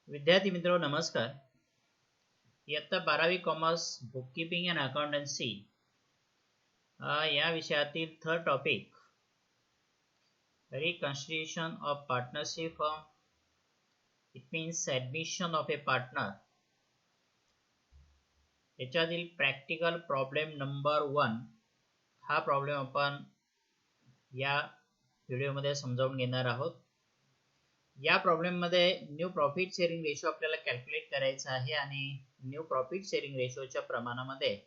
विद्यार्थी मित्रों नमस्कार. इयत्ता 12वी कॉमर्स बुककीपिंग अँड अकाउंटन्सी या विषयातील third topic reconstitution of partnership firm. It means admission of a partner. याच्यातील प्रॅक्टिकल प्रॉब्लेम नंबर 1 हा प्रॉब्लेम आपण या व्हिडिओमध्ये समजावून घेणार आहोत. या प्रॉब्लेम मध्ये न्यू प्रॉफिट शेअरिंग रेशो आपल्याला कॅल्क्युलेट करायचा आहे आणि न्यू प्रॉफिट शेअरिंग रेशोच्या प्रमाणामध्ये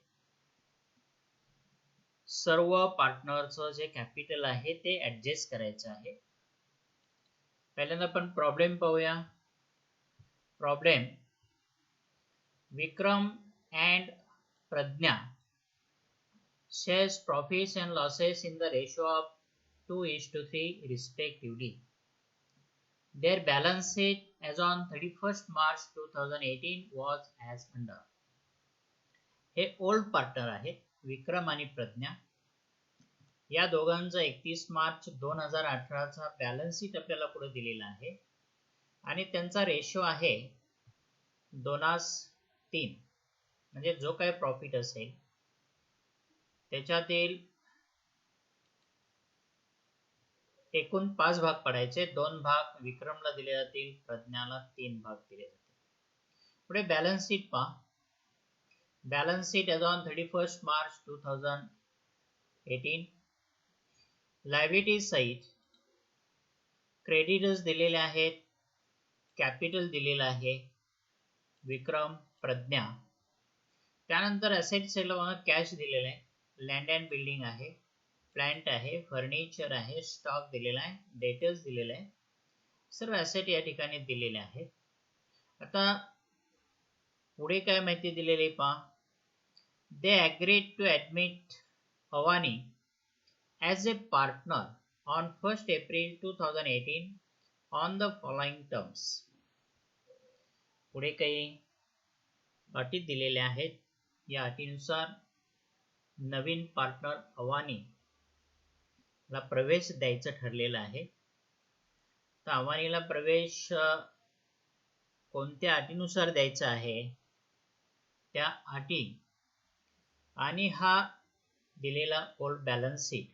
सर्व पार्टनरचं जे कॅपिटल आहे ते ऍडजस्ट करायचं आहे. पहिल्यांदा आपण प्रॉब्लेम पाहूया. Problem: Vikram and Pragya shares profits and losses in the ratio of 2:3 respectively. Their balance sheet as on 31st March 2018 was as under. हे ओल्ड पार्टनर आहेत विक्रम आणि प्रज्ञा. या दोघांचा 31 मार्च 2018 चा बॅलन्स शीट आपल्याला पुढे दिलेला आहे आणि त्यांचा रेशो आहे 2:3. म्हणजे जो काही प्रॉफिट असेल त्याच्यातील एकूण 5 भाग पडायचे. 2 भाग विक्रमला दिले जातील, प्रज्ञाला 3 भाग दिले जातील. पुढे बॅलन्स शीट पहा. Balance sheet as on 31st March 2018. Liability side creditors दिलेले आहेत, कॅपिटल दिलेला आहे विक्रम प्रज्ञा. त्यानंतर ॲसेट साइडला कॅश दिलेला आहे, लँड अँड बिल्डिंग आहे, प्लांट आहे, फर्निचर आहे, स्टॉक दिलेला आहे, डेटर्स दिलेले आहे. सर्व ॲसेट या ठिकाणी दिलेले आहेत. आता पुढे काय माहिती दिलेली पहा. They agreed to admit Avani as a partner on 1st April 2018 on the following terms. पुढे काही अटी दिलेल्या आहेत. या अटीनुसार नवीन पार्टनर अवानी ला प्रवेश द्यायचं ठरलेलं आहे. तर अवानीला प्रवेश कोणत्या अटीनुसार द्यायचा आहे त्या अटी आणि हा दिलेला ओल्ड बॅलन्स शीट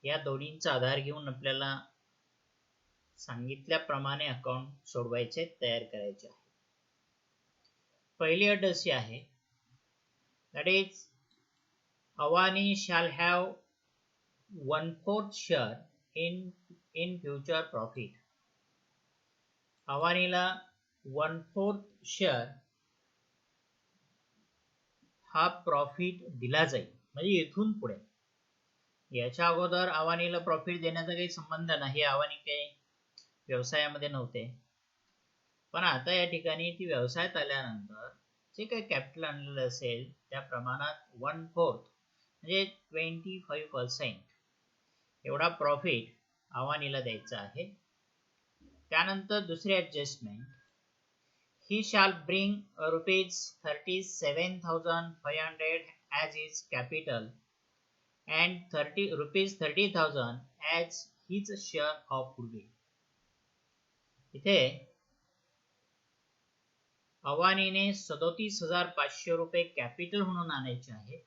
या दोन्हींचा आधार घेऊन आपल्याला सांगितल्याप्रमाणे अकाउंट सोडवायचे, तयार करायचे आहे. पहिली अट अशी आहे, that is Avani shall have 1/4 share in future profit. अवानीला 1/4 share हा प्रॉफिट दिला जाईल. म्हणजे इथून पुढे याच्या अगोदर अवानीला प्रॉफिट देण्याचा काही संबंध नाही. अवानी काही व्यवसायामध्ये नव्हते, पण आता या ठिकाणी ती व्यवसायात आल्यानंतर जे काही कॅपिटल आणलेलं असेल त्या प्रमाणात 1/4 म्हणजे 25% एवढा प्रॉफिट अवानीला द्यायचा आहे. त्यानंतर दुसरी adjustment, he shall bring ₹37,500 as is capital and ₹30,000 as his share of goodwill. इथे अवानीने ₹37,500 कॅपिटल म्हणून आणायचे आहे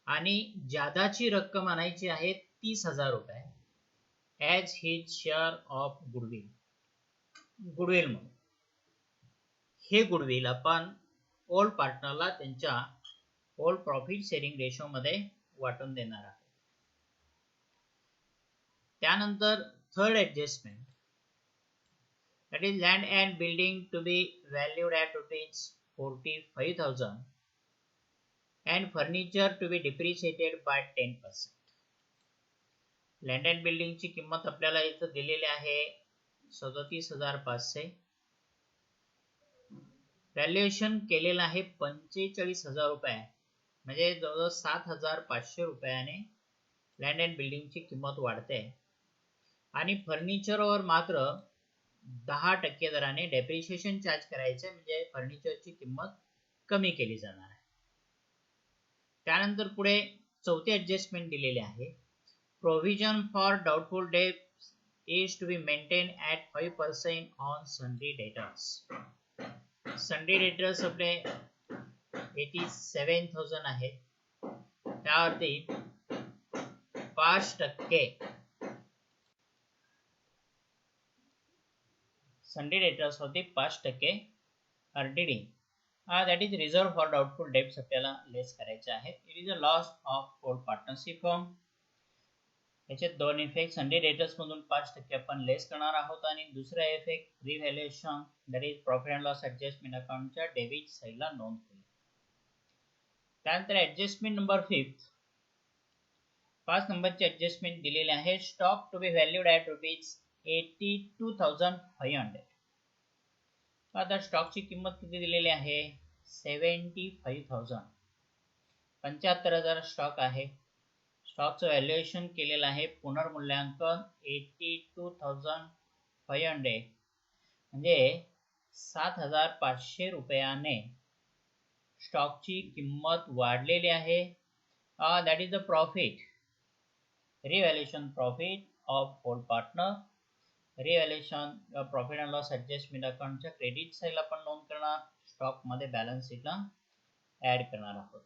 आणि जादाची रक्कम आणायची आहे ₹30,000 as his share of goodwill. Goodwill म्हणून हे गुडविल आपण ओल्ड पार्टनरला त्यांच्या ओल्ड प्रॉफिट शेअरिंग रेशो मध्ये वाटून देणार आहोत. त्यानंतर third adjustment, that is land and building to be valued at ₹45,000 and furniture to be depreciated by 10%. Land and बिल्डिंगची किंमत आपल्याला इथं दिलेली आहे 37,500. व्हॅल्युएशन केलेलं आहे ₹45,000. म्हणजे जवळजवळ ₹7,500 लँड अँड बिल्डिंगची किंमत वाढते आणि फर्निचरवर मात्र 10% दराने डेप्रिशिएशन चार्ज करायचे. म्हणजे फर्निचरची किंमत कमी केली जाणार आहे. त्यानंतर पुढे चौथी ॲडजस्टमेंट दिलेली आहे, provision for doubtful debt is to be maintained at 5% on sundry debtors. Sundry debtors आपले 87,000 आहेत, त्यावरती 5% Sundry debtors होते 5% RDD that is reserve for doubtful debts आपल्याला लेस करायचे आहेत. It is a loss of old partnership firm. याचे दोन effect, Sunday debtors मधून 5% आपण लेस करणार आहोत आणि दुसरा effect revaluation that is profit and loss adjustment अकाउंटच्या डेबिट साइडला नोंद होईल. त्यानंतर ऍडजस्टमेंट नंबर 5 5 नंबरचे ऍडजस्टमेंट दिलेले आहे. Stock to be valued at ₹82,500. आता स्टॉकची किंमत किती दिलेली आहे? 75,000. 75,000 स्टॉक आहे. स्टॉकचं व्हॅल्युएशन केलेलं आहे पुनर्मूल्यांकन 82,500 म्हणजे 7,500 रुपयाने स्टॉकची किंमत वाढलेली आहे. That is the profit, revaluation profit of old partner. Revaluation profit and loss adjustment अकाउंटच्या क्रेडिट साइडला आपण नोंद करणार, स्टॉक मध्ये बॅलन्स शीटला ऍड करणार आहोत.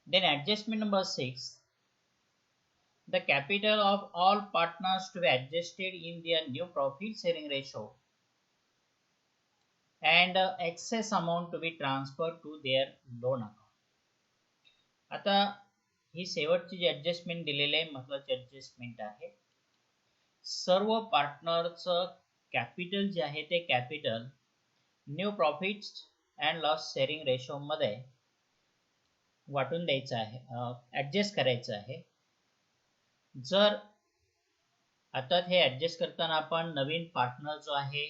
Then adjustment number 6, the capital of all partners to be adjusted in their new profit sharing ratio and excess amount to be transferred to their loan account. आता ही शेवटची जी adjustment दिलेली आहे महत्त्वाची adjustment आहे. सर्व पार्टनरचं capital जे आहे ते capital new profit and loss sharing ratio मध्ये वाटून द्यायचं आहे, ऍडजस्ट करायचं आहे. जर आता हे ऍडजस्ट करताना आपण नवीन पार्टनर जो आहे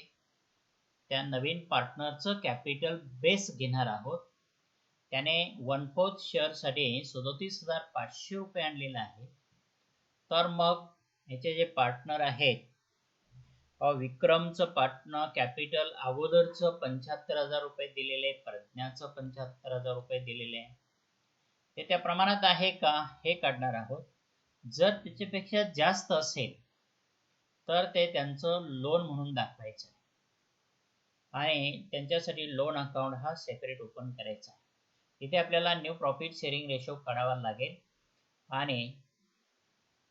त्या नवीन पार्टनरचं कॅपिटल बेस घेणार आहोत. त्याने 1/4 शेअर साठी 37,500 रुपये आणलेला आहे. तर मग याचे जे पार्टनर आहेत, विक्रमचं पार्टनर कॅपिटल अगोदरचं 75,000 रुपये दिलेले, प्रज्ञाचं 75,000 रुपये दिलेले, ते त्या प्रमाणात आहे का हे काढणार आहोत. जर त्याच्यापेक्षा जास्त असेल तर ते त्यांचं लोन म्हणून दाखवायचं आहे आणि त्यांच्यासाठी लोन अकाउंट हा सेपरेट ओपन करायचा आहे. तिथे आपल्याला न्यू प्रॉफिट शेअरिंग रेशो काढावा लागेल आणि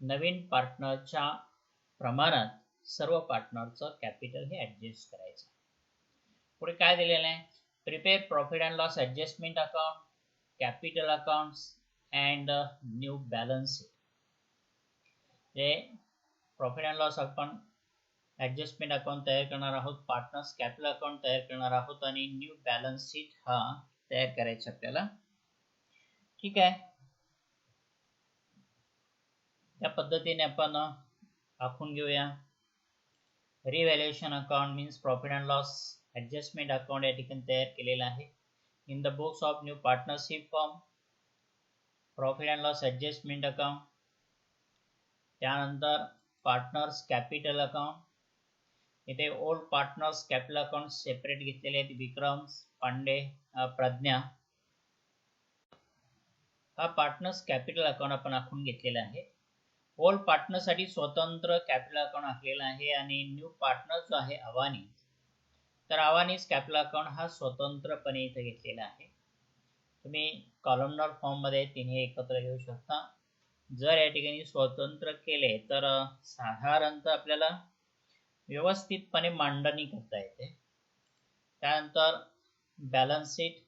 नवीन पार्टनरच्या प्रमाणात सर्व पार्टनरचं कॅपिटल हे ऍडजस्ट करायचं आहे. पुढे काय दिलेलं आहे? Prepare profit and loss adjustment account, capital accounts and new balance sheet. हे profit and loss account adjustment account तयार करणार आहोत, पार्टनर्स कॅपिटल अकाउंट तयार करणार आहोत आणि न्यू बॅलन्स शीट हा तयार करायचा आपल्याला. ठीक आहे, त्या पद्धतीने आपण आखून घेऊया. Revaluation account means profit and loss adjustment account या ठिकाणी तयार केलेला आहे. In the books of new partnership firm profit and loss adjustment account, त्यानंतर पार्टनर्स कॅपिटल अकाउंट. इथे old partners capital account separate घेतलेले आहेत, विक्रम, पांडे, प्रज्ञा. हा पार्टनर्स कॅपिटल अकाउंट आपण आखून घेतलेला आहे. ओल्ड पार्टनर साठी स्वतंत्र कॅपिटल अकाउंट आखलेला आहे आणि न्यू पार्टनर जो आहे अवानी, तर अवानीज कॅपिटल अकाउंट हा स्वतंत्रपणे इथे घेतलेला आहे. तुम्ही कॉलमनर फॉर्म मध्ये तिन्ही एकत्र घेऊ शकता. जर या ठिकाणी स्वतंत्र केले तर साधारणतः आपल्याला व्यवस्थितपणे मांडणी करता येते. त्यानंतर बॅलन्स शीट,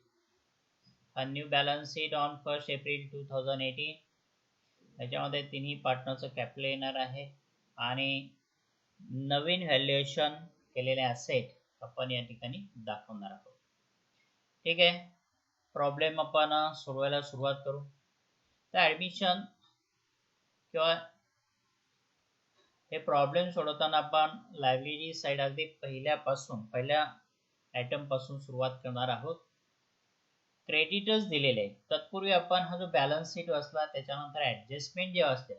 हा new balance sheet on 1 April 2018. याच्यामध्ये तिन्ही पार्टनरचं कॅपिटल येणार आहे आणि नवीन व्हॅल्युएशन केलेले ॲसेट आपण या ठिकाणी दाखवणार आहोत. ठीक आहे, प्रॉब्लेम आपण सोडवायला सुरुवात करू. तर ॲडमिशन किंवा हे प्रॉब्लेम सोडवताना आपण लायबिलिटी साइड अगदी पहिल्या आयटम पासून सुरुवात करणार आहोत. क्रेडिटर्स दिलेले आहेत. तत्पूर्वी आपण हा जो बॅलन्स शीट वाचला त्याच्यानंतर ऍडजस्टमेंट जे असते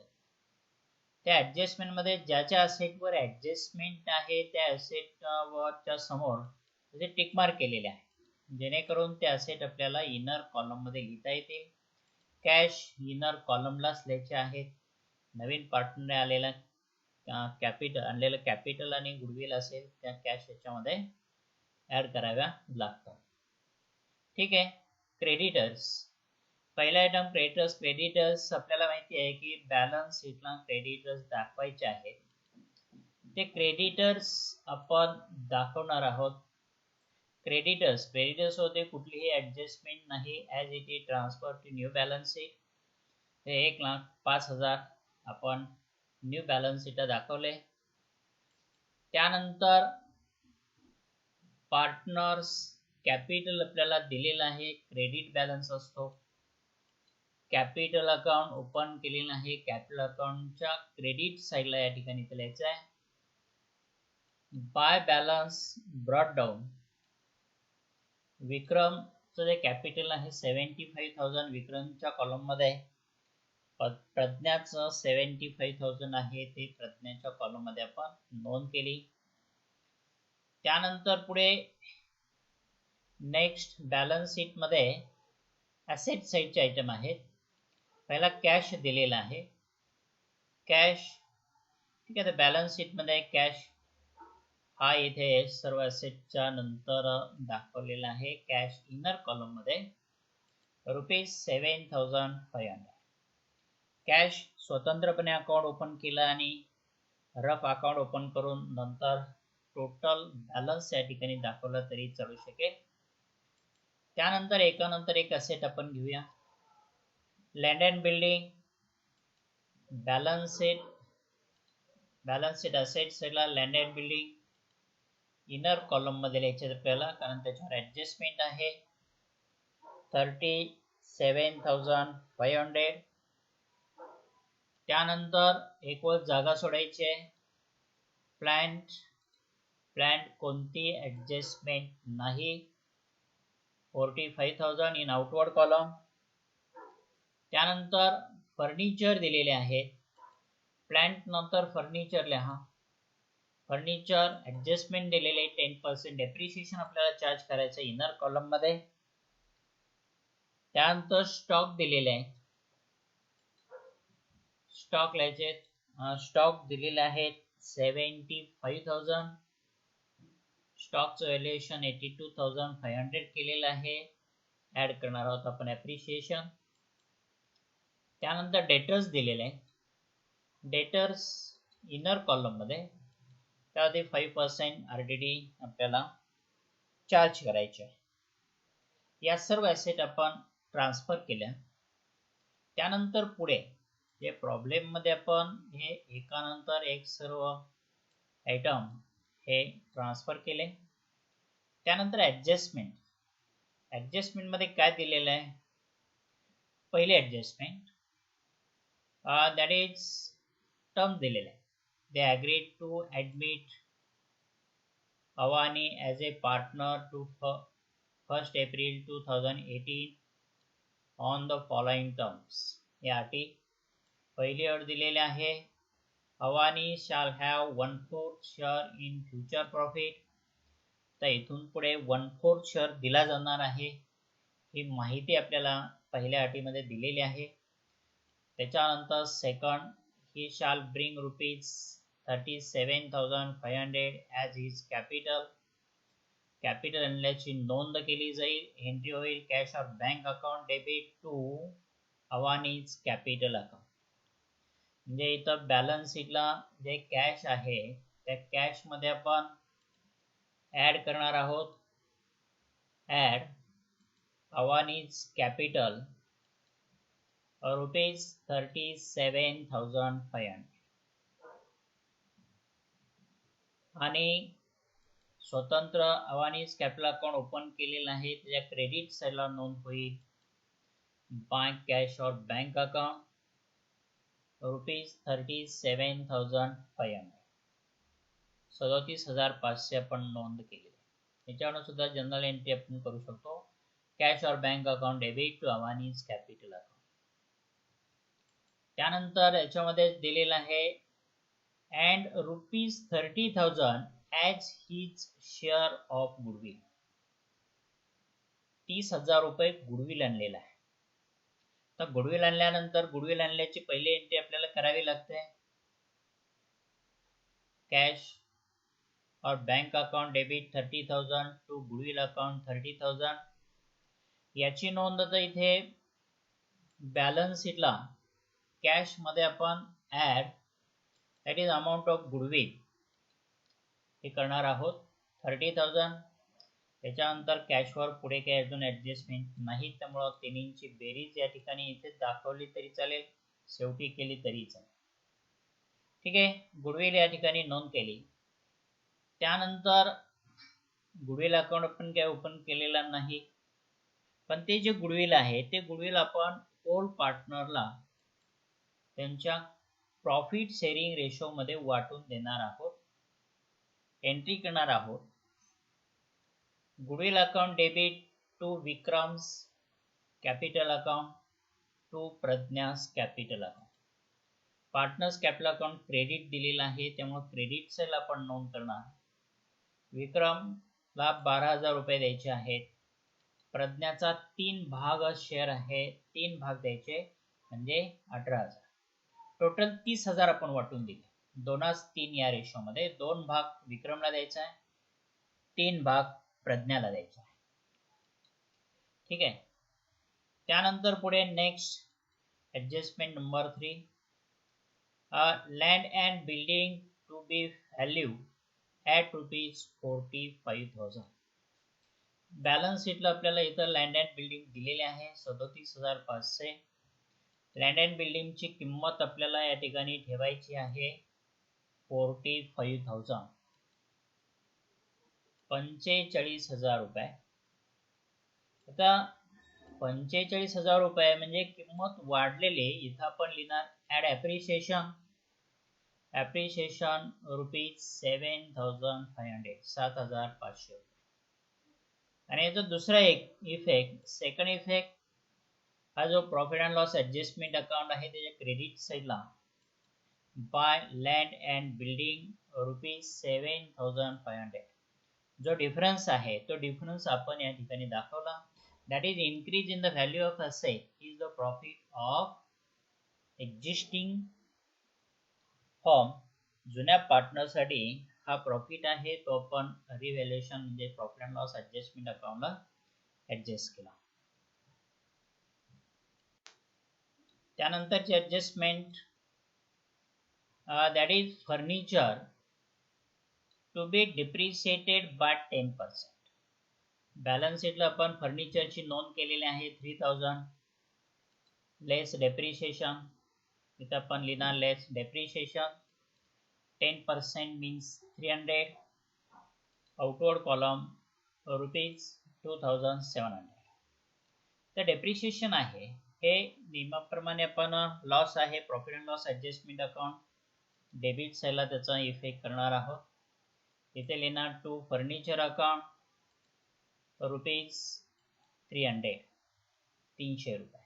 त्या ऍडजस्टमेंट मध्ये ज्याच्या असेटवर ऍडजस्टमेंट आहे त्या असेट वरच्या समोर त्याचे टिक मार्क केलेले आहे, जेणेकरून ते असेट आपल्याला इनर कॉलम मध्ये लिहिता येतील. कॅश इनर कॉलमलाच लिहायचे आहेत. नवीन पार्टनर आलेला कॅपिटल आणलेलं कॅपिटल आणि गुडविल असेल त्या कॅश याच्यामध्ये ऍड कराव्या लागतात. ठीक आहे. क्रेडिटर्स, पहिला आयटम क्रेडिटर्स आपल्याला माहिती आहे की बॅलन्स शीटला क्रेडिटर्स दाखवायचे आहेत. ते क्रेडिटर्स आपण दाखवणार आहोत. क्रेडिटर्स होते कुठलीही ऍडजस्टमेंट नाही, as it is transfer to new balance sheet. ते 1,05,000 आपण न्यू बॅलन्स शीट दाखवले. त्यानंतर पार्टनर्स कॅपिटल आपल्याला दिलेला आहे, क्रेडिट बॅलन्स असतो. कॅपिटल अकाउंट ओपन केलेलं आहे, कॅपिटल अकाउंटच्या क्रेडिट साईडला या ठिकाणी लिहायचं आहे. बाय बॅलन्स ब्रॉट डाऊन, विक्रमचं जे कॅपिटल आहे 75,000 विक्रमच्या कॉलम मध्ये आहे. प्रज्ञाचं 75,000 आहे, ते प्रज्ञाच्या कॉलम मध्ये आपण नोंद केली. त्यानंतर पुढे नेक्स्ट बॅलन्स शीट मध्ये ॲसेट साईडचे आयटम आहेत. पहिला कॅश दिलेला आहे, कॅश. ठीक आहे. तर बॅलन्स शीट मध्ये कॅश हा इथे सर्व ॲसेटच्या नंतर दाखवलेला आहे. कॅश इनर कॉलम मध्ये ₹7,500. कॅश स्वतंत्रपणे अकाउंट ओपन केलं आणि रफ अकाउंट ओपन करून नंतर टोटल बॅलन्स या ठिकाणी दाखवला तरी चालू शकेल. त्यानंतर एकानंतर एक असेट आपण घेऊया. Land and building balance sheet asset साईडला land and building inner column मध्ये लिहायचे आपल्याला, कारण त्याच्यावर ऍडजस्टमेंट आहे. 37,500. त्यानंतर एक वर जागा सोडायची आहे. प्लांट कोणती ऍडजस्टमेंट नाही, 45,000 इन आउटवर्ड कॉलम. त्यानंतर फर्निचर दिलेले आहेत. प्लांट नंतर फर्निचर लिहा. फर्निचर ऍडजस्टमेंट दिलेले 10% डेप्रिशिएशन आपल्याला चार्ज करायचं इनर कॉलम मध्ये. त्यानंतर स्टॉक दिलेले आहे, स्टॉक लिहायचे. स्टॉक दिलेले आहेत 75,000. स्टॉकचं व्हॅल्युएशन 82,500 केलेलं आहे. ऍड करणार आहोत आपण ऍप्रिशिएशन. त्यानंतर डेटर्स दिलेले आहेत. डेटर्स इनर कॉलम मध्ये त्यामध्ये 5% RDD आपल्याला चार्ज करायचे आहे. या सर्व ॲसेट आपण ट्रान्सफर केल्या. त्यानंतर पुढे जे प्रॉब्लेम मध्ये आपण हे एकानंतर एक सर्व आयटम हे ट्रान्सफर केले. त्यानंतर ऍडजस्टमेंट मध्ये काय दिलेलं आहे. पहिले ऍडजस्टमेंट दॅट इज टर्म दिलेलं आहे. They agreed to admit Avani as a partner to 1 April 2018 on the following terms. या अटी पहिली अट दिलेली आहे, Avani shall have 1/4 share in future profit. तर इथून पुढे 1/4 शेअर दिला जाणार आहे, ही माहिती आपल्याला पहिल्या अटीमध्ये दिलेली आहे. त्याच्यानंतर सेकंड, ही शाल ब्रिंग ₹37,500 ॲज हिज कॅपिटल आणल्याची नोंद केली जाईल. एंट्री होईल कॅश और bank account debit to Avani's capital account. म्हणजे इथं बॅलन्स शीटला जे कॅश आहे त्या कॅश मध्ये आपण ऍड करणार आहोत. ऍड अवानीज कॅपिटल ₹37,500 आणि स्वतंत्र अवानीज कॅपिटल अकाउंट ओपन केलेलं आहे, त्याच्या क्रेडिट साईडला नोंद होईल बैंक कॅश और बैंक अकाउंट ₹37,500 37,500 आपण नोंद केली. याच्यावर सुद्धा जनरल एंट्री आपण करू शकतो. कॅश और bank account debit to Avani's capital account. त्यानंतर याच्यामध्ये दिलेलं आहे and ₹30,000 as his share of goodwill. 30,000 रुपये गुडविल आणलेला आहे. तर गुडविल आणल्यानंतर गुडविल आणल्याची पहिली एंट्री आपल्याला करावी लागते. कॅश और bank account debit 30,000 to goodwill account 30,000. याची नोंद आता इथे बॅलन्स शीटला कॅश मध्ये आपण add that is amount of goodwill हे करणार आहोत 30,000. त्याच्यानंतर कॅशवर पुढे काही अजून ॲडजस्टमेंट नाही, त्यामुळं तिन्हींची बेरीज या ठिकाणी इथे दाखवली तरी चालेल, शेवटी केली तरी चालेल. ठीक आहे, गुडविल या ठिकाणी नोंद केली. त्यानंतर गुडविल अकाउंट आपण काय ओपन केलेला नाही, पण ते जे गुडविल आहे ते गुडविल आपण ओल्ड पार्टनरला त्यांच्या प्रॉफिट शेअरिंग रेशो मध्ये वाटून देणार आहोत. एंट्री करणार आहोत. Goodwill account debit to Vikram's capital account to Pragya's capital account. Partners capital account credit दिलेला आहे, त्यामुळे क्रेडिट सेल आपण नोंद करणार. विक्रमला 12,000 रुपये द्यायचे आहेत. प्रज्ञाचा 3 भाग शेअर आहे, 3 भाग द्यायचे म्हणजे 18,000. टोटल 30,000 आपण वाटून दिले 2:3 या रेशो मध्ये. 2 भाग विक्रमला द्यायचा आहे, 3 भाग प्रज्ञाला द्यायचा आहे. ठीक आहे. त्यानंतर पुढे next adjustment number 3, land and building to be value at ₹45,000. Balance शीटला आपल्याला इथं लँड अँड बिल्डिंग दिलेले आहे 37,500. लँड अँड बिल्डिंगची किंमत आपल्याला या ठिकाणी ठेवायची आहे 45,000, 45,000 रुपये. आता 45,000 रुपये म्हणजे किंमत वाढलेली. इथं आपण लिहिणार ॲड ॲप्रिशिएशन ₹7,500, 7,500. आणि याचा दुसरा एक इफेक्ट, सेकंड इफेक्ट, हा जो profit and loss adjustment account आहे त्याच्या क्रेडिट साईडला बाय लँड अँड बिल्डिंग ₹7,500. जो डिफरन्स आहे तो डिफरन्स आपण या ठिकाणी दाखवला. That is increase in the value of asset is the profit of existing firm. जुन्या पार्टनरसाठी हा प्रॉफिट आहे, तो आपण रिव्हॅल्युएशन म्हणजे प्रॉफिट अँड लॉस ॲडजस्टमेंट अकाउंटला ॲडजस्ट केला. त्यानंतरची adjustment that is furniture to be depreciated by 10%. Balance शीटला आपण फर्निचरची नोंद केलेली आहे 3,000 लेस डेप्रिशिएशन. इथं आपण लिहिणार लेस डेप्रिशिएशन 10% मीन्स 300. Outward column ₹2,700. तर डेप्रिशिएशन आहे हे नियमाप्रमाणे आपण लॉस आहे profit and loss adjustment account debit साईडला त्याचा इफेक्ट करणार आहोत. इथे लिहिणार टू फर्निचर अकाउंट ₹300, 300 रुपये.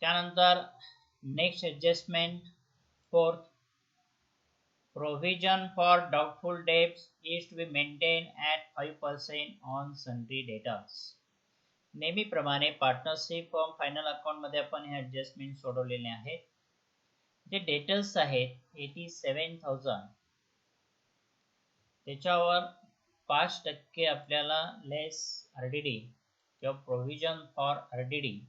त्यानंतर next adjustment fourth, provision for doubtful debts is to be maintain at 5% on sundry debtors. नेहमीप्रमाणे पार्टनरशिप फॉर्म फायनल अकाउंटमध्ये आपण हे ॲडजस्टमेंट सोडवलेले आहेत. जे डेटर्स आहेत 87,000 त्याच्यावर 5% आपल्याला लेस RDD किंवा प्रोव्हिजन फॉर RDD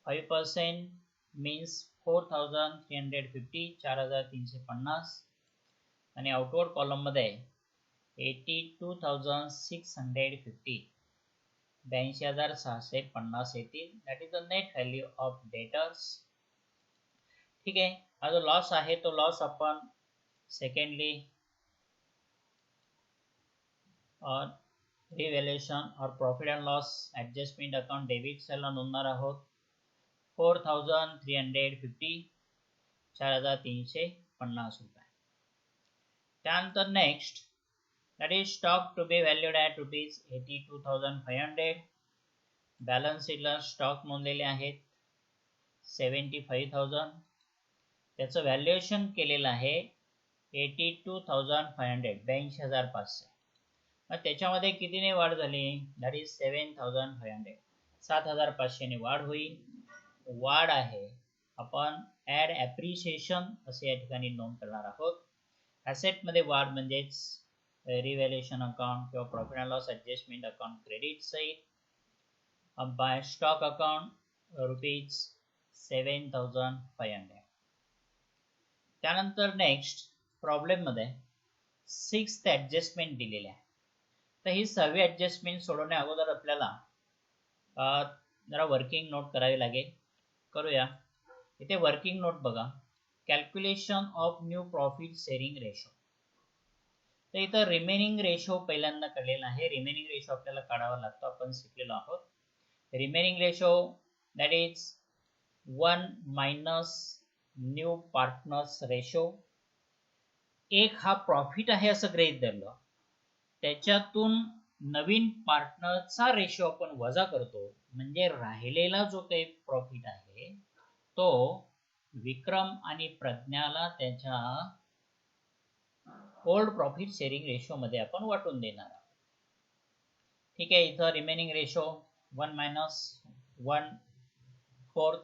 5% मीन्स 4,350, 4,350. आणि आउटवर्ड कॉलममध्ये 82,650, 82,650 येतील. That is the net value of debtors. ठीक आहे. हा जो लॉस आहे तो लॉस आपण secondly or revaluation or profit and loss adjustment account debit साईडला नोंदणार आहोत 4,350, 4,350 रुपये. त्यानंतर next that is stock to be valued at ₹82,500. Balance शीटला स्टॉक नोंदलेले आहेत 75,000. त्याचं व्हॅल्युएशन केलेलं आहे 82,500, 82,500. मग त्याच्यामध्ये कितीने वाढ झाली? दॅट इज 7,500, 7,500 ने वाढ होईल. वाढ आहे आपण ॲड ॲप्रिशिएशन असे या ठिकाणी नोंद करणार आहोत. ॲसेट मध्ये वाढ म्हणजेच रिव्हॅल्युएशन अकाउंट किंवा profit and loss adjustment account credit सहित बाय स्टॉक अकाउंट ₹7,500. त्यानंतर नेक्स्ट प्रॉब्लेम मध्ये 6th ॲडजस्टमेंट दिलेली आहे. तर ही 6वी ॲडजस्टमेंट सोडवण्या अगोदर आपल्याला जरा वर्किंग नोट करावी लागेल. करूया. इथे वर्किंग नोट बघा, calculation of new profit sharing ratio. तर इथं रिमेनिंग रेशो पहिल्यांदा काढलेला आहे. रिमेनिंग रेशो आपल्याला काढावा लागतो, आपण शिकलेलो आहोत. Remaining ratio that is 1 minus new partners ratio. एक हा प्रॉफिट आहे असं गृहीत धरलं, त्याच्यातून नवीन पार्टनरचा रेशो आपण वजा करतो, म्हणजे राहिलेला जो काही प्रॉफिट आहे तो विक्रम आणि प्रज्ञाला त्याच्या ओल्ड प्रॉफिट शेअरिंग रेशो मध्ये आपण वाटून देणार आहोत. ठीक आहे. इथं रिमेनिंग रेशो 1 मायनस 1/4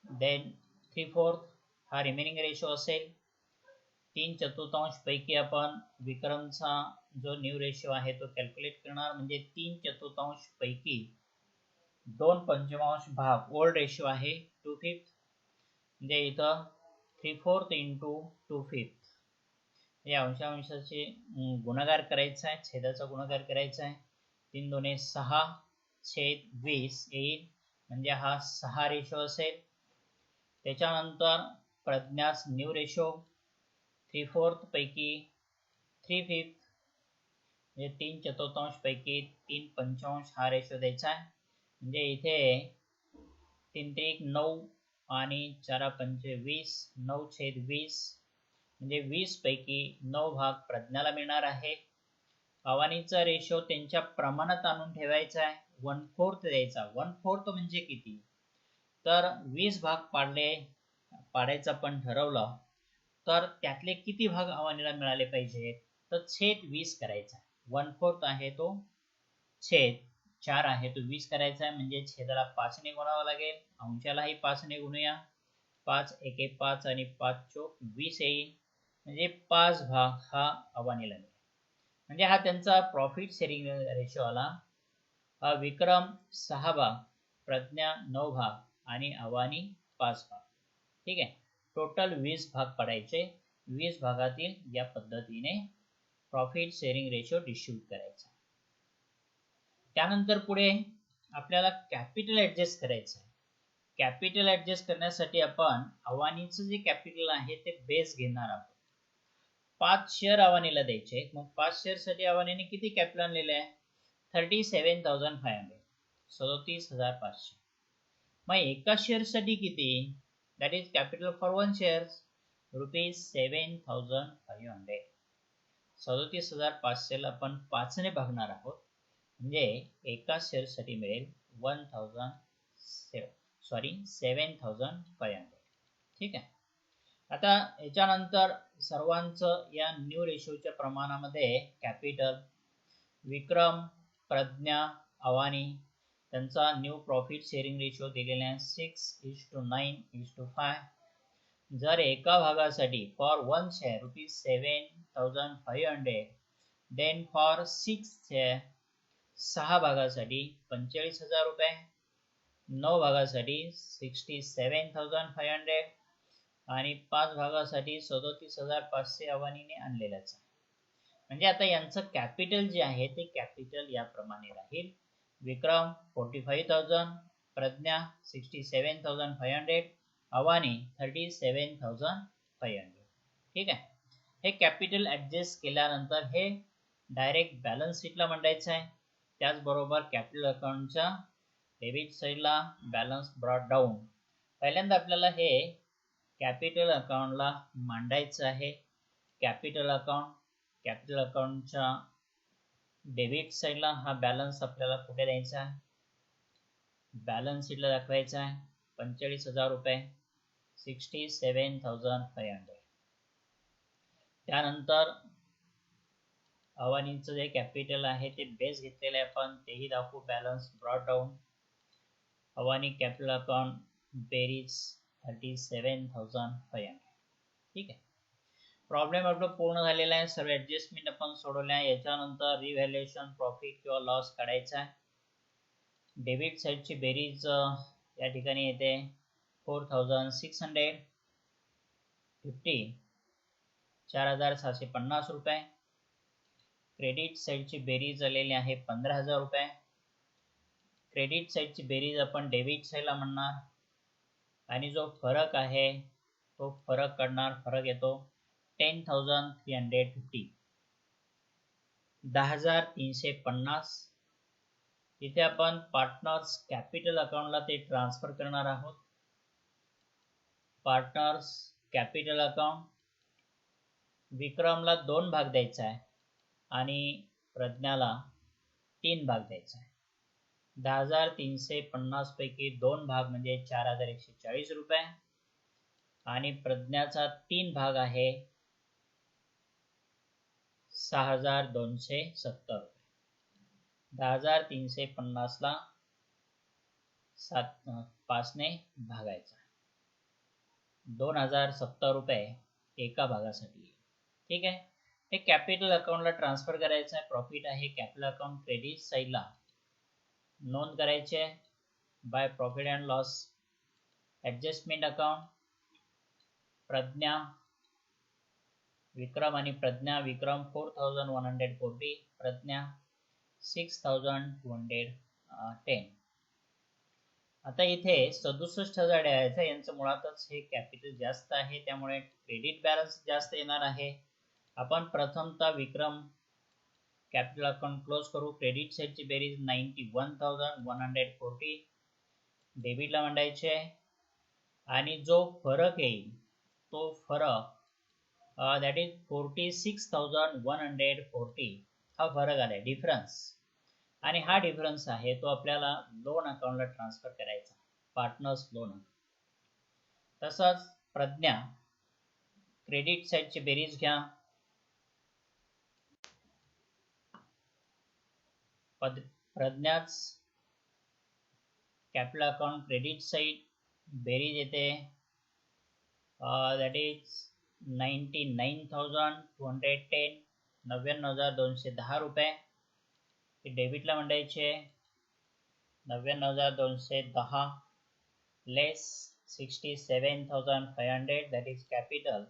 देन 3/4 हा रिमेनिंग रेशो असेल. 3/4 पैकी आपण विक्रमचा जो न्यू रेशो आहे तो कॅल्क्युलेट करणार, म्हणजे 3/4 पैकी 2/5 भाग ओल्ड रेशो आहे 2/5, म्हणजे इथं 3/4 इंटू 2/5 या अंशांशाचे गुणाकार करायचा आहे, छेदाचा गुणाकार करायचा आहे. 3 2 6 छेद 20 येईल, म्हणजे हा 6 रेशो असेल. त्याच्यानंतर प्रज्ञास न्यू रेशो 3/4 पैकी 3/5 म्हणजे 3/4 पैकी 3/5 हा रेशो द्यायचा आहे. म्हणजे इथे 3 3 9 आणि 4 5 20 9/20 म्हणजे 20 पैकी 9 भाग प्रज्ञाला मिळणार आहे. अवानीचा रेशो त्यांच्या प्रमाणात आणून ठेवायचा आहे, 1/4 द्यायचा. 1/4 म्हणजे किती, तर 20 भाग पाडायचा पण ठरवलं तर त्यातले किती भाग अवानीला मिळाले पाहिजे, तर छेद 20 करायचा. 1/4 आहे तो छेद 4 आहे तो 20 करायचा आहे, म्हणजे छेदाला 5 ने गुणावं लागेल, अंशालाही 5 ने गुणूया. 5 1 5 आणि 5 चोक 20 येईल, म्हणजे 5 भाग हा अवानीला मिळेल. म्हणजे हा त्यांचा प्रॉफिट शेअरिंग रेशो आला. विक्रम 6 भाग, प्रज्ञा 9 भाग आणि अवानी 5 भाग. ठीक आहे. टोटल 20 भाग पडायचे. 20 भागातील या पद्धतीने प्रॉफिट शेअरिंग रेशो डिस्ट्रीब्यूट करायचा. त्यानंतर पुढे आपल्याला कॅपिटल ऍडजस्ट करायचं आहे. कॅपिटल ऍडजस्ट करण्यासाठी आपण अवानीचं जे कॅपिटल आहे ते बेस घेणार आहोत. 5 शेअर अवानीला द्यायचे. मग 5 शेअर साठी अवानीने किती कॅपिटल आणलेले आहे, 37,500 37,500. मग एका शेअर साठी किती, that is capital for 1 share ₹7,500. 37,500 ला आपण 5 ने भागणार आहोत, म्हणजे एका शेअर साठी मिळेल 7,500. ठीक आहे. आता याच्यानंतर सर्वांचं या न्यू रेशोच्या प्रमाणामध्ये कॅपिटल विक्रम, प्रज्ञा, अवानी त्यांचा न्यू प्रॉफिट शेअरिंग रेशो दिलेला आहे 6:9:5. जर एका भागासाठी for 1 share ₹7,500, then for 6 share 6 भागासाठी ₹45,000, 9 भागासाठी 67,500 आणि 5 भागासाठी 37,500 अवानीने आणलेलाच आहे. म्हणजे आता यांचं कॅपिटल जे आहे ते कॅपिटल याप्रमाणे राहील. विक्रम 45,000, प्रज्ञा 67,500, अवानी 37,500. ठीक आहे. हे कॅपिटल ऍडजस्ट केल्यानंतर हे डायरेक्ट बॅलन्स शीटला मांडायचं आहे. त्याचबरोबर कॅपिटल अकाउंटच्या डेबिट साईडला बॅलन्स ब्रॉट डाऊन. पहिल्यांदा आपल्याला हे कॅपिटल अकाउंटला मांडायचं आहे. कॅपिटल अकाउंटच्या डेबिट साईडला हा बॅलन्स आपल्याला कुठे द्यायचा आहे, बॅलन्स शीटला दाखवायचा आहे. ₹45,000 67,500. त्यानंतर अवानीचं जे कॅपिटल आहे ते बेस घेतलेलं आहे आपण, तेही दाखवू. Balance brought down. Avani capital account बेरीज 37,500. ठीक आहे. प्रॉब्लेम आपलं पूर्ण झालेला आहे. सर्व ॲडजस्टमेंट आपण सोडवल्या. याच्यानंतर रिव्हॅल्युएशन प्रॉफिट किंवा लॉस काढायचा आहे. डेबिट साईडची बेरीज या ठिकाणी येते 4650, 4750 रुपये. क्रेडिट साईडची बेरीज आलेली आहे 15,000 रुपये. क्रेडिट साईडची बेरीज आपण डेबिट साईडला म्हणणार आणि जो फरक आहे तो फरक काढणार. फरक येतो 10,350, 10,350. इथे आपण पार्टनर्स कॅपिटल अकाउंटला ते ट्रान्सफर करणार आहोत. पार्टनर्स कॅपिटल अकाउंट, विक्रमला 2 भाग द्यायचा आहे आणि प्रज्ञाला 3 भाग द्यायचा आहे. 10,350 पैकी 2 भाग म्हणजे 4,140 रुपये आणि प्रज्ञाचा 3 भाग आहे 6,270 रुपये. 10,350 ला 5 ने भागायचा. 2,070 रुपये एका भागासाठी. ठीक आहे. हे कॅपिटल अकाउंटला ट्रान्सफर करायचं आहे. प्रॉफिट आहे कॅपिटल अकाउंट क्रेडिट साईडला नोंद करायची आहे by profit and loss. Adjustment account Pragya, Vikram आणि प्रज्ञा. विक्रम 4,140, प्रज्ञा 6,210. आता इथे 67,000 द्यायचं. यांचं मुळातच हे कॅपिटल जास्त आहे त्यामुळे क्रेडिट बॅलन्स जास्त येणार आहे. आपण प्रथमतः विक्रम कॅपिटल अकाउंट क्लोज करू. क्रेडिट साईडची बेरीज 91,140 डेबिटला मांडायचे आहे आणि जो फरक येईल तो फरक दॅट इज 46,140 हा फरक आलाय डिफरन्स. आणि हा डिफरन्स आहे तो आपल्याला लोन अकाउंटला ट्रान्सफर करायचा, पार्टनर्स लोन अकाउंट. तसंच प्रज्ञा क्रेडिट साईडची बेरीज घ्या. प्रज्ञाच कॅपिटल अकाउंट क्रेडिट साईड बेरीज येते दॅट इज 99,210, 99,210 रुपये. डेबिटला मांडायचे 99,210 लेस 67,500 that is capital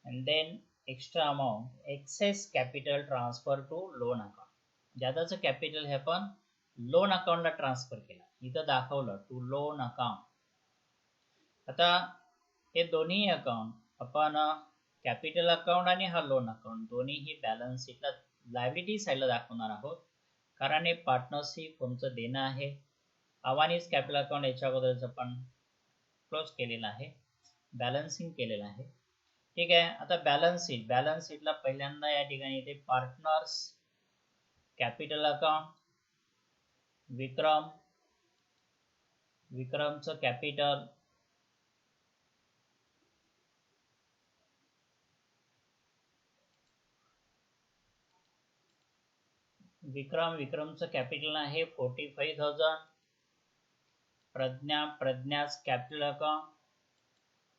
and then extra amount excess capital transfer to loan account. ज्यादाचं कॅपिटल हे आपण लोन अकाउंटला ट्रान्सफर केला. इथं दाखवलं टू लोन अकाउंट. आता हे दोन्ही अकाउंट आपण कॅपिटल अकाउंट आणि हा लोन अकाउंट दोन्हीही बॅलन्स शीटला लायबिलिटी साईडला दाखवणार आहोत कारण हे पार्टनर्सही फर्मचं देणं आहे. अवानीच कॅपिटल अकाउंट याच्या अगोदरच आपण क्लोज केलेला आहे, बॅलन्सिंग केलेलं आहे. ठीक आहे. आता बॅलन्स शीटला पहिल्यांदा या ठिकाणी येते पार्टनर्स कॅपिटल अकाउंट. विक्रमचं कॅपिटल, विक्रमचं कॅपिटल आहे 45,000. प्रज्ञाच कॅपिटल अकाउंट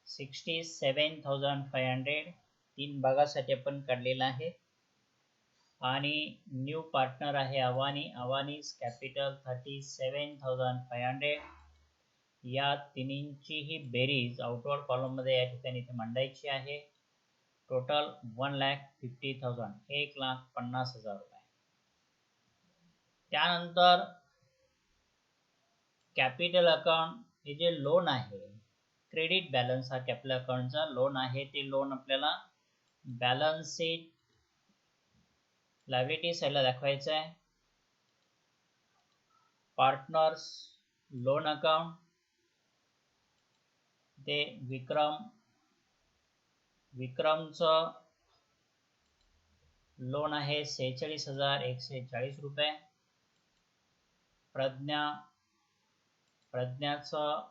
67,500 3 भागासाठी आपण काढलेला आहे. आणि न्यू पार्टनर आहे अवानीज कॅपिटल 37,500. या तिन्हींचीही बेरीज आउटवर्ड कॉलममध्ये या ठिकाणी इथे मांडायची आहे. टोटल 1,50,000 1,50,000 रुपये. त्यानंतर कॅपिटल अकाउंट हे जे लोन आहे, क्रेडिट बॅलन्स हा कॅपिटल अकाउंटचा लोन आहे. ते लोन आपल्याला बॅलन्स शीट लायबिलिटी साईडला दाखवायचं आहे. पार्टनर्स लोन अकाउंट ते विक्रमचं लोन आहे 46,140 रुपये. प्रज्ञाचं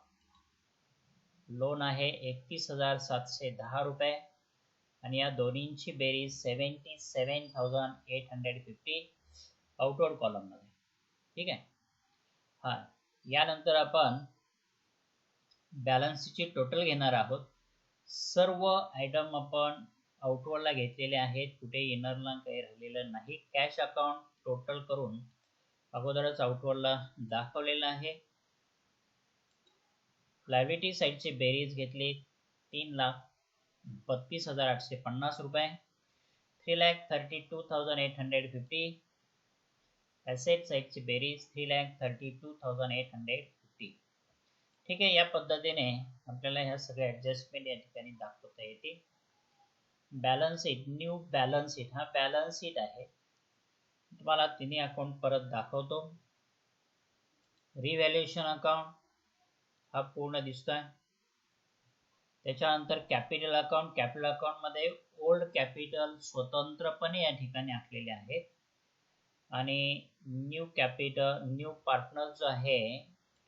लोन आहे 31,710 रुपये आणि या दोन्हींची बेरीज 77,850 आउटवर्ड कॉलममध्ये. ठीक आहे. हा, यानंतर आपण बॅलन्सची टोटल घेणार आहोत. सर्व आयटम आपण आउटवर्डला घेतलेले आहेत, कुठे इनरला काही राहिलेलं नाही. कॅश अकाउंट टोटल करून अगोदरच आउटवर्डला दाखवलेलं आहे. लायबिलिटी साईडची बेरीज घेतली 3,32,850 रुपये. 3,32,850. ॲसेट साईडची बेरीज 3,32,850. ठीक आहे, या पद्धतीने आपल्याला ह्या सगळ्या ॲडजस्टमेंट या ठिकाणी दाखवता येते. Balance sheet, new balance sheet, हा बॅलन्स शीट आहे. तुम्हाला तिन्ही अकाउंट परत दाखवतो. रिव्हॅल्युएशन अकाउंट हा पूर्ण दिसतोय. त्याच्यानंतर कॅपिटल अकाउंट, कॅपिटल अकाउंटमध्ये ओल्ड कॅपिटल स्वतंत्रपणे या ठिकाणी आखलेले आहेत आणि न्यू कॅपिटल, न्यू पार्टनर जो आहे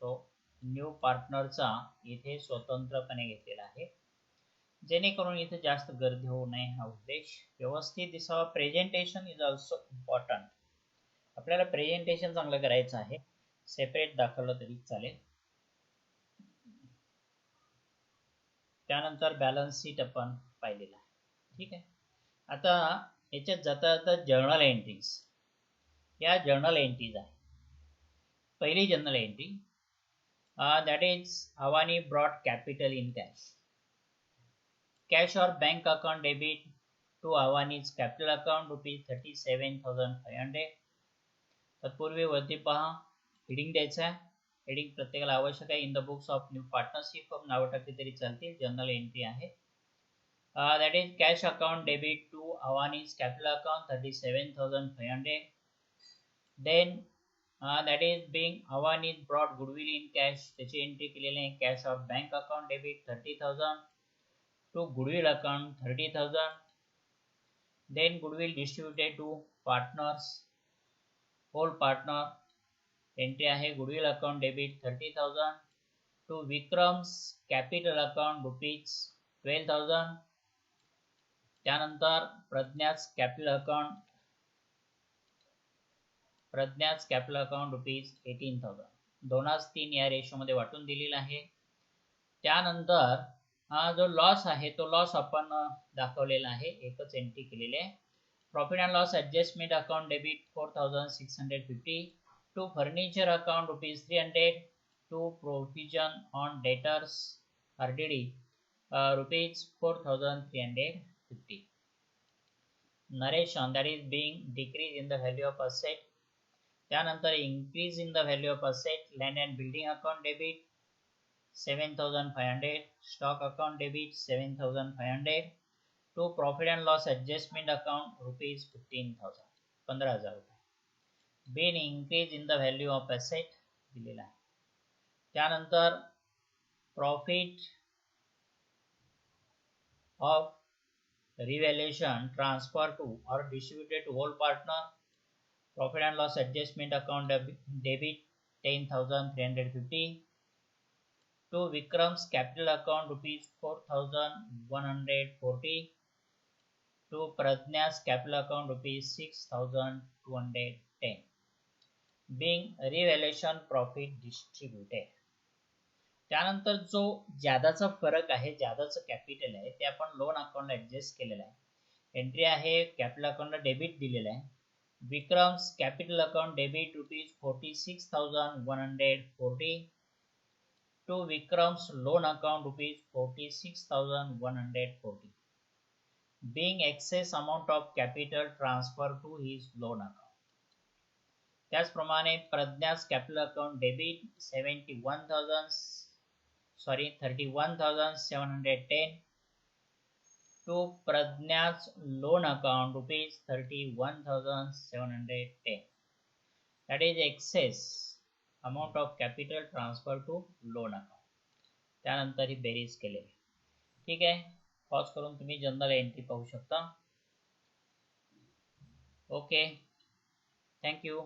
तो न्यू पार्टनरचा इथे स्वतंत्रपणे घेतलेला आहे, जेणेकरून इथे जास्त गर्दी होऊ नये हा उद्देश. व्यवस्थित दिसावा. Presentation is also important. आपल्याला प्रेझेंटेशन चांगलं करायचं आहे. सेपरेट दाखवलं तरी चालेल. त्यानंतर बॅलन्स शीट आपण पाहिलेला आहे. ठीक आहे, आता याच्यात जाता जाता जर्नल एंट्रीज. या जर्नल एंट्रीज आहे. पहिली journal entry that is Avani brought capital in cash. Cash or bank account debit to Avani's capital account rupees 37,500. तत्पूर्वी वरती पहा, हेडिंग द्यायचं आहे. हेडिंग प्रत्येकाला आवश्यक आहे. In the books of new partnership नाव टाकली तरी चालतील. जर्नल एंट्री आहे. That is cash account debit to Avani's capital account 37,500. Then that is being Avani brought goodwill in cash. त्याची एंट्री केलेली आहे. Cash or bank account debit 30,000 to goodwill account 30,000. Then goodwill distributed to partners, whole partner. Entry आहे goodwill account debit 30,000 to Vikram's capital account rupees 12,000. त्यानंतर प्रज्ञास capital account rupees 18,000. 2:3 या रेशोमध्ये वाटून दिलेला आहे. त्यानंतर हा जो लॉस आहे तो लॉस आपण दाखवलेला आहे, एकच एंट्री केलेली आहे. Profit and loss adjustment account debit 4,650 to furniture account rupees 300 to provision on debtors RDD rupees 4,350. Narration, that is being decrease in the value of asset. त्यानंतर increase in the value of asset. Land and building account debit 7,500. Stock account debit 7,500 to profit and loss adjustment account rupees 15,000 रुपये. Being increase in the value of asset दिलेला आहे. त्यानंतर profit of revaluation transfer to or distributed to whole partner. Profit and loss adjustment account debit 10,350 to Vikram's capital account rupees 4,140 to Pragya's capital account rupees 6,210. Being revaluation profit distributed. त्यानंतर जो ज्यादाचा फरक आहे, ज्यादाचं capital आहे, ते आपण लोन अकाउंटला ॲडजस्ट केलेलं आहे. एंट्री आहे कॅपिटल अकाउंटला डेबिट दिलेलं आहे. Vikram's capital account debit rupees 46,140 to Vikram's loan account rupees 46,140. being excess amount of capital transfer to his loan account. त्याचप्रमाणे Pragya's capital account debit 31,710 to Pragya's loan account rupees 31,710. that is excess amount of capital transfer to loan account. त्यानंतर ही बेरीज केलेली. ठीक आहे, pause करून तुम्ही journal entry पाहू शकता. Okay, thank you.